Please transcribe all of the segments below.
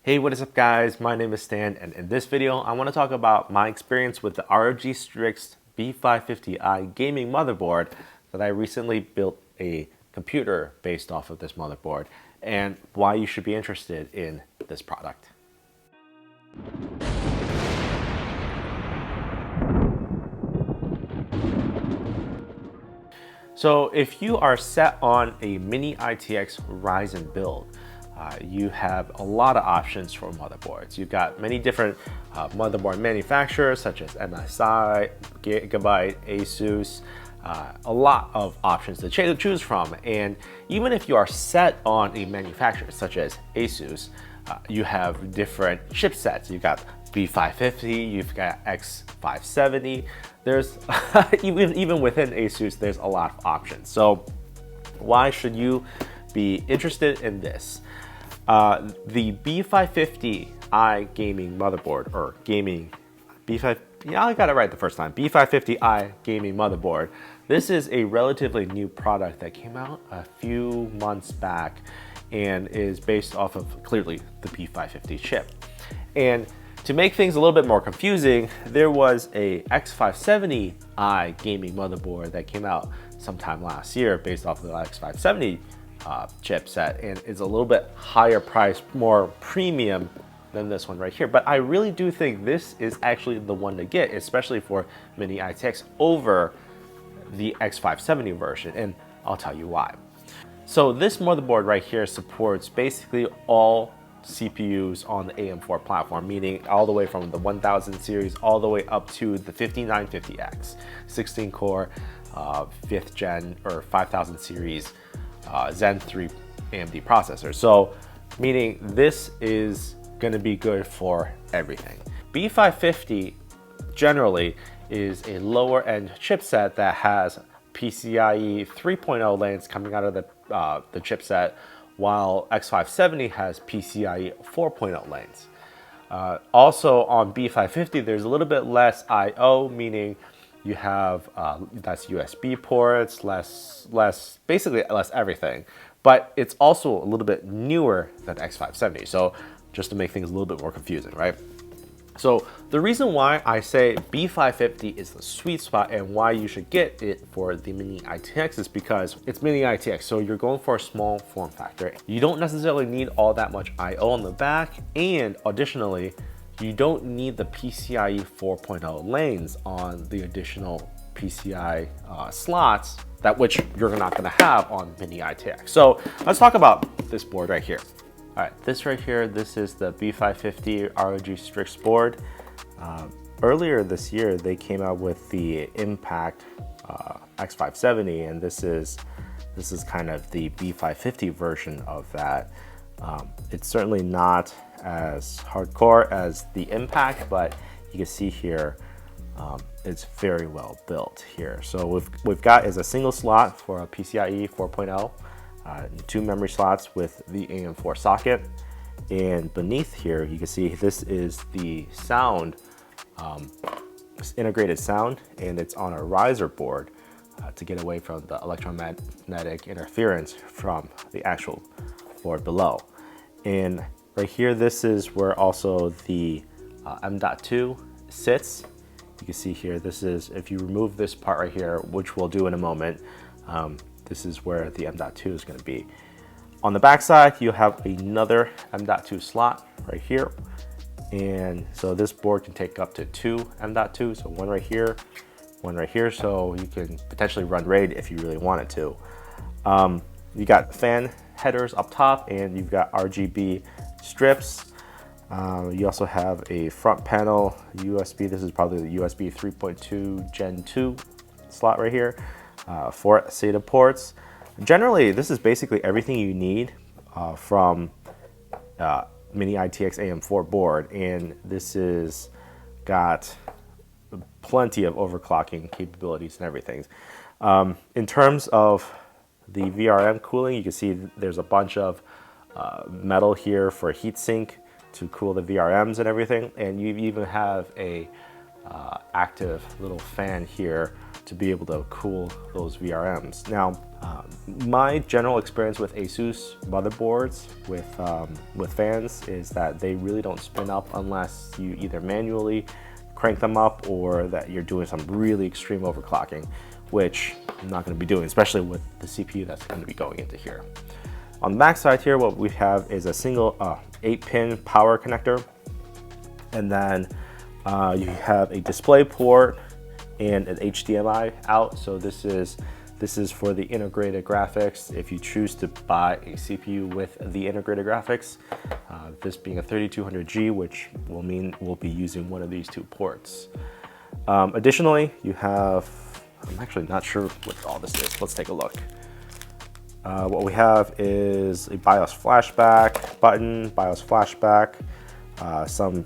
Hey, what is up guys? My name is Stan, and in this video I want to talk about my experience with the ROG Strix B550-I gaming motherboard that I recently built a computer based off of this motherboard, and why you should be interested in this product. So if you are set on a mini ITX Ryzen build, you have a lot of options for motherboards. You've got many different motherboard manufacturers such as MSI, Gigabyte, Asus, a lot of options to choose from. And even if you are set on a manufacturer such as Asus, you have different chipsets. You've got B550, you've got X570. There's even within Asus, there's a lot of options. So why should you be interested in this? The B550-I gaming motherboard, or gaming B5, yeah, I got it right the first time, B550-I gaming motherboard. This is a relatively new product that came out a few months back and is based off of clearly the B550 chip. And to make things a little bit more confusing, there was a X570-I gaming motherboard that came out sometime last year based off of the X570 chipset, and is a little bit higher priced, more premium than this one right here. But I really do think this is actually the one to get, especially for mini ITX over the X570 version, and I'll tell you why. So this motherboard right here supports basically all CPUs on the AM4 platform, meaning all the way from the 1000 series all the way up to the 5950X, 16 core, 5th gen or 5000 series Zen 3 AMD processor. So meaning this is going to be good for everything. B550 generally is a lower end chipset that has PCIe 3.0 lanes coming out of the chipset, while X570 has PCIe 4.0 lanes. Also on B550, there's a little bit less I/O, meaning you have less USB ports, basically less everything. But it's also a little bit newer than X570, so just to make things a little bit more confusing, right? So the reason why I say B550 is the sweet spot and why you should get it for the mini ITX is because it's mini ITX, so you're going for a small form factor. You don't necessarily need all that much I/O on the back, and additionally, you don't need the PCIe 4.0 lanes on the additional PCI slots, which you're not going to have on mini ITX. So let's talk about this board right here. All right, this right here, this is the B550 ROG Strix board. Earlier this year, they came out with the Impact X570, and this is kind of the B550 version of that. It's certainly not as hardcore as the Impact, but you can see here it's very well built here. So we've got is a single slot for a PCIe 4.0, two memory slots with the AM4 socket, and beneath here you can see this is the sound, integrated sound, and it's on a riser board to get away from the electromagnetic interference from the actual board below. And right here, this is where also the M.2 sits. You can see here, this is, if you remove this part right here, which we'll do in a moment, this is where the M.2 is going to be. On the back side, you have another M.2 slot right here. And so this board can take up to two M.2, so one right here, so you can potentially run RAID if you really wanted to. You got fan headers up top, and you've got RGB strips. You also have a front panel USB. This is probably the USB 3.2 Gen 2 slot right here. 4 SATA ports. Generally, this is basically everything you need from mini ITX AM4 board, and this is got plenty of overclocking capabilities and everything. In terms of the VRM cooling, you can see there's a bunch of metal here for heatsink to cool the VRMs and everything, and you even have a active little fan here to be able to cool those VRMs. Now, My general experience with Asus motherboards with fans is that they really don't spin up unless you either manually crank them up or that you're doing some really extreme overclocking, which I'm not going to be doing, especially with the CPU that's going to be going into here. On the back side here, what we have is a single 8-pin power connector, and then you have a display port and an HDMI out. So this is for the integrated graphics. If you choose to buy a CPU with the integrated graphics, this being a 3200G, which will mean we'll be using one of these two ports. Additionally, you have, I'm actually not sure what all this is. Let's take a look. What we have is a BIOS flashback button, BIOS flashback, some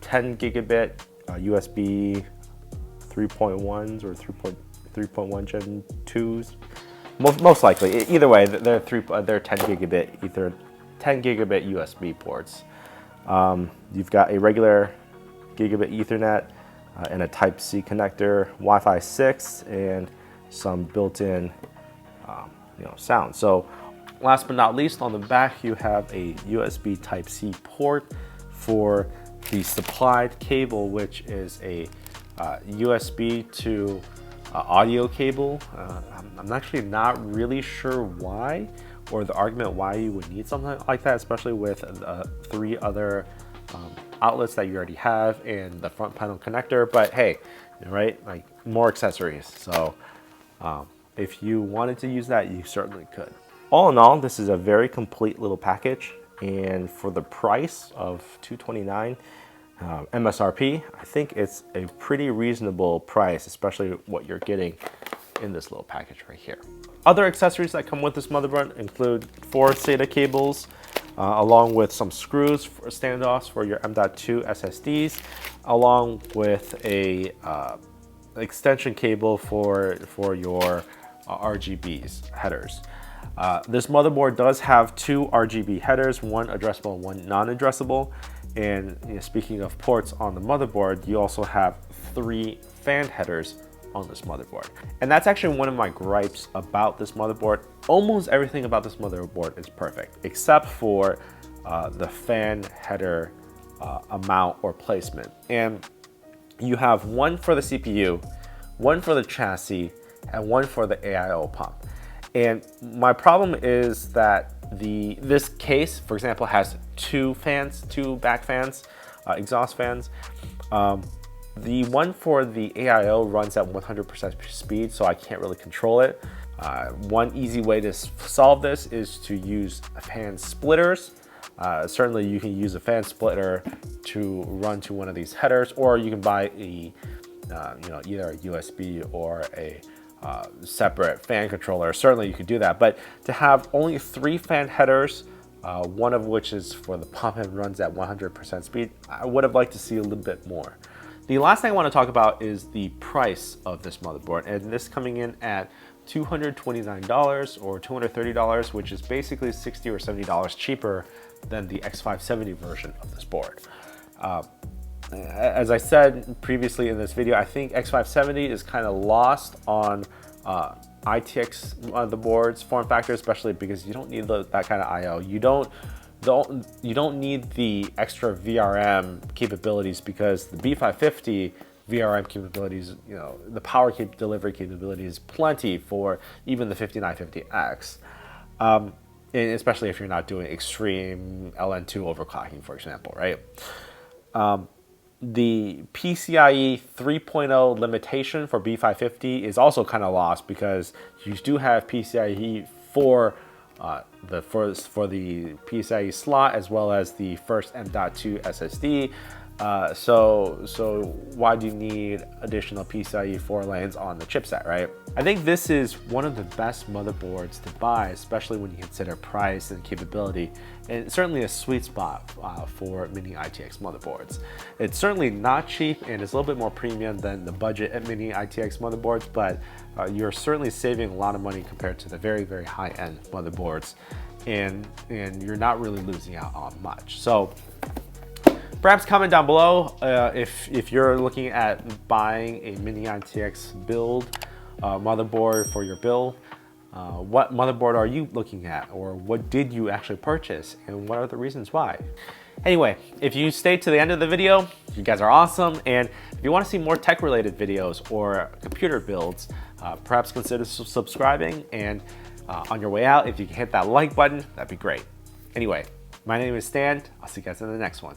10 gigabit USB 3.1s or 3.1 Gen 2s. Most likely, either way, they're 10 gigabit, either 10 gigabit USB ports. You've got a regular gigabit Ethernet and a Type-C connector, Wi-Fi 6, and some built-in sound. So last but not least, on the back you have a USB Type-C port for the supplied cable, which is a USB to audio cable. I'm actually not really sure why, or the argument why you would need something like that, especially with 3 other outlets that you already have and the front panel connector. But hey, right, like more accessories. So if you wanted to use that, you certainly could. All in all, this is a very complete little package, and for the price of $229 MSRP, I think it's a pretty reasonable price, especially what you're getting in this little package right here. Other accessories that come with this motherboard include 4 SATA cables, along with some screws for standoffs for your M.2 SSDs, along with a extension cable for your RGBs headers. This motherboard does have 2 RGB headers, one addressable and one non-addressable. And speaking of ports on the motherboard, you also have 3 fan headers on this motherboard. And that's actually one of my gripes about this motherboard. Almost everything about this motherboard is perfect, except for the fan header amount or placement. And you have one for the CPU, one for the chassis, and one for the AIO pump. And my problem is that this case, for example, has 2 fans, 2 back fans, exhaust fans. The one for the AIO runs at 100% speed, so I can't really control it. One easy way to solve this is to use fan splitters. Certainly you can use a fan splitter to run to one of these headers, or you can buy a either a USB or a separate fan controller. Certainly you could do that, but to have only 3 fan headers, one of which is for the pump and runs at 100% speed, I would have liked to see a little bit more. The last thing I want to talk about is the price of this motherboard, and this coming in at $229 or $230, which is basically $60 or $70 cheaper than the X570 version of this board. As I said previously in this video, I think X570 is kind of lost on ITX motherboards form factor, especially because you don't need that kind of I/O. You don't need the extra VRM capabilities, because the B550 VRM capabilities, the power delivery capability is plenty for even the 5950X, and especially if you're not doing extreme LN2 overclocking, for example, right? The PCIe 3.0 limitation for B550 is also kind of lost, because you do have PCIe for the PCIe slot, as well as the first M.2 SSD. So why do you need additional PCIe 4 lanes on the chipset, right? I think this is one of the best motherboards to buy, especially when you consider price and capability, and certainly a sweet spot for mini ITX motherboards. It's certainly not cheap, and it's a little bit more premium than the budget mini ITX motherboards, but you're certainly saving a lot of money compared to the very, very high-end motherboards, and you're not really losing out on much. So perhaps comment down below if you're looking at buying a mini ITX build motherboard for your build. What motherboard are you looking at, or what did you actually purchase, and what are the reasons why? Anyway, if you stayed to the end of the video, you guys are awesome. And if you want to see more tech related videos or computer builds, perhaps consider subscribing. And on your way out, if you can hit that like button, that'd be great. Anyway, my name is Stan. I'll see you guys in the next one.